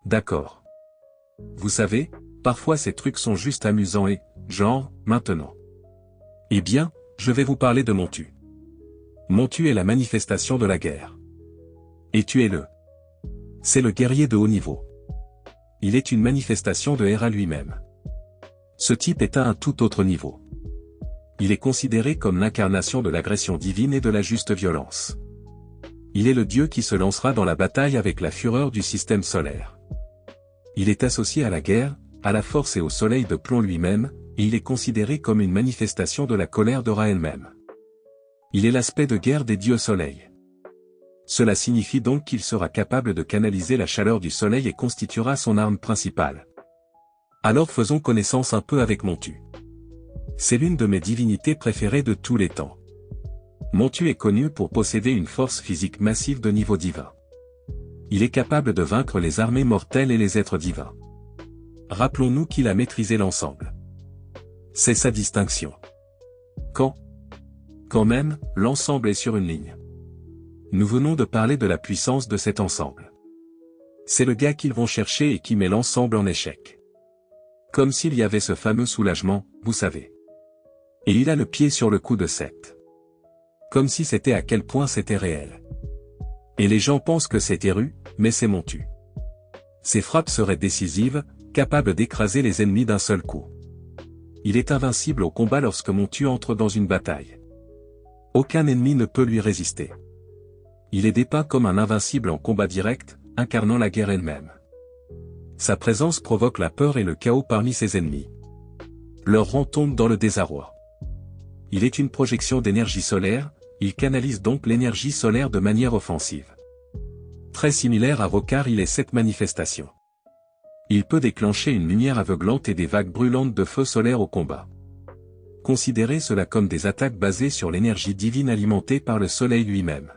d'accord. Vous savez, parfois ces trucs sont juste amusants et, genre, maintenant. Eh bien, je vais vous parler de Montu. Montu est la manifestation de la guerre. Et tu es le. C'est le guerrier de haut niveau. Il est une manifestation de Héra lui-même. Ce type est à un tout autre niveau. Il est considéré comme l'incarnation de l'agression divine et de la juste violence. Il est le dieu qui se lancera dans la bataille avec la fureur du système solaire. Il est associé à la guerre, à la force et au soleil de plomb lui-même, et il est considéré comme une manifestation de la colère de Ra elle-même. Il est l'aspect de guerre des dieux soleil. Cela signifie donc qu'il sera capable de canaliser la chaleur du soleil et constituera son arme principale. Alors faisons connaissance un peu avec Montu. C'est l'une de mes divinités préférées de tous les temps. Montu est connu pour posséder une force physique massive de niveau divin. Il est capable de vaincre les armées mortelles et les êtres divins. Rappelons-nous qu'il a maîtrisé l'ensemble. C'est sa distinction. Quand même, l'ensemble est sur une ligne. Nous venons de parler de la puissance de cet ensemble. C'est le gars qu'ils vont chercher et qui met l'ensemble en échec. Comme s'il y avait ce fameux soulagement, vous savez. Et il a le pied sur le cou de Seth. Comme si c'était à quel point c'était réel. Et les gens pensent que c'est Héru, mais c'est Montu. Ses frappes seraient décisives, capables d'écraser les ennemis d'un seul coup. Il est invincible au combat lorsque Montu entre dans une bataille. Aucun ennemi ne peut lui résister. Il est dépeint comme un invincible en combat direct, incarnant la guerre elle-même. Sa présence provoque la peur et le chaos parmi ses ennemis. Leur rang tombe dans le désarroi. Il est une projection d'énergie solaire, il canalise donc l'énergie solaire de manière offensive. Très similaire à Rokar, il est cette manifestation. Il peut déclencher une lumière aveuglante et des vagues brûlantes de feu solaire au combat. Considérez cela comme des attaques basées sur l'énergie divine alimentée par le soleil lui-même.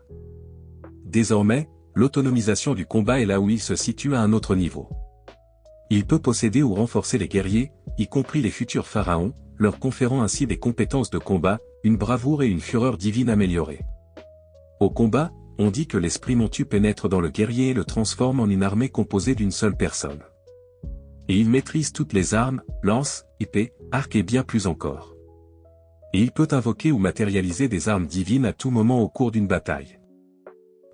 Désormais, l'autonomisation du combat est là où il se situe à un autre niveau. Il peut posséder ou renforcer les guerriers, y compris les futurs pharaons, leur conférant ainsi des compétences de combat, une bravoure et une fureur divine améliorées. Au combat, on dit que l'esprit Montu pénètre dans le guerrier et le transforme en une armée composée d'une seule personne. Et il maîtrise toutes les armes, lances, épées, arcs et bien plus encore. Et il peut invoquer ou matérialiser des armes divines à tout moment au cours d'une bataille.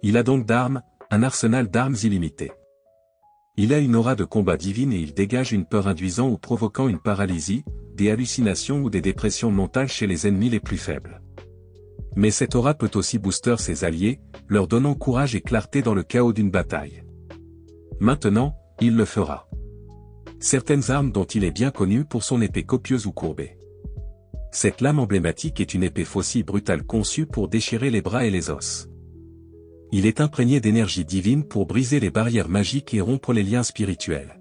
Il a donc d'armes, un arsenal d'armes illimité. Il a une aura de combat divine et il dégage une peur induisant ou provoquant une paralysie, des hallucinations ou des dépressions mentales chez les ennemis les plus faibles. Mais cette aura peut aussi booster ses alliés, leur donnant courage et clarté dans le chaos d'une bataille. Maintenant, il le fera. Certaines armes dont il est bien connu pour son épée copieuse ou courbée. Cette lame emblématique est une épée faucille brutale conçue pour déchirer les bras et les os. Il est imprégné d'énergie divine pour briser les barrières magiques et rompre les liens spirituels.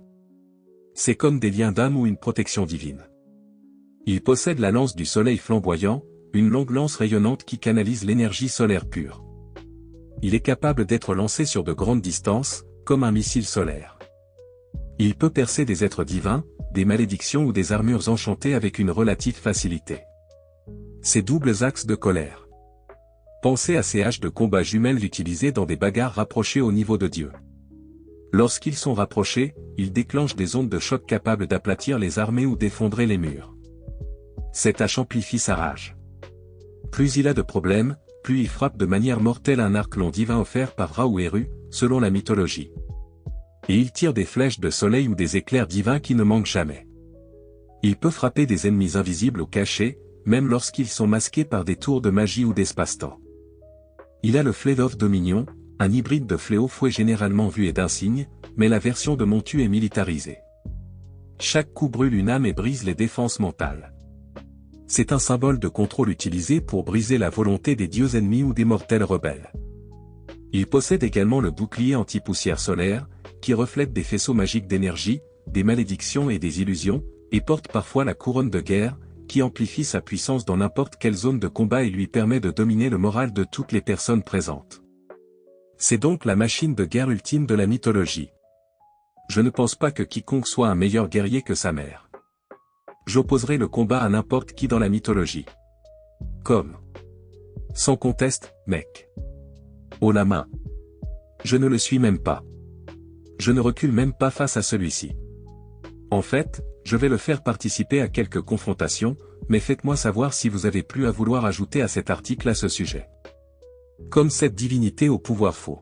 C'est comme des liens d'âme ou une protection divine. Il possède la lance du soleil flamboyant, une longue lance rayonnante qui canalise l'énergie solaire pure. Il est capable d'être lancé sur de grandes distances, comme un missile solaire. Il peut percer des êtres divins, des malédictions ou des armures enchantées avec une relative facilité. Ces doubles axes de colère. Pensez à ces haches de combat jumelles utilisées dans des bagarres rapprochées au niveau de Dieu. Lorsqu'ils sont rapprochés, ils déclenchent des ondes de choc capables d'aplatir les armées ou d'effondrer les murs. Cette hache amplifie sa rage. Plus il a de problèmes, plus il frappe de manière mortelle un arc long divin offert par Ra ou Héru, selon la mythologie. Et il tire des flèches de soleil ou des éclairs divins qui ne manquent jamais. Il peut frapper des ennemis invisibles ou cachés, même lorsqu'ils sont masqués par des tours de magie ou d'espace-temps. Il a le Flail of Dominion, un hybride de fléau fouet généralement vu et d'insigne, mais la version de Montu est militarisée. Chaque coup brûle une âme et brise les défenses mentales. C'est un symbole de contrôle utilisé pour briser la volonté des dieux ennemis ou des mortels rebelles. Il possède également le bouclier anti-poussière solaire, qui reflète des faisceaux magiques d'énergie, des malédictions et des illusions, et porte parfois la couronne de guerre, qui amplifie sa puissance dans n'importe quelle zone de combat et lui permet de dominer le moral de toutes les personnes présentes. C'est donc la machine de guerre ultime de la mythologie. Je ne pense pas que quiconque soit un meilleur guerrier que sa mère. J'opposerai le combat à n'importe qui dans la mythologie. Comme. Sans conteste, mec. Haut la main. Je ne le suis même pas. Je ne recule même pas face à celui-ci. En fait, je vais le faire participer à quelques confrontations, mais faites-moi savoir si vous avez plus à vouloir ajouter à cet article à ce sujet. Comme cette divinité au pouvoir faux.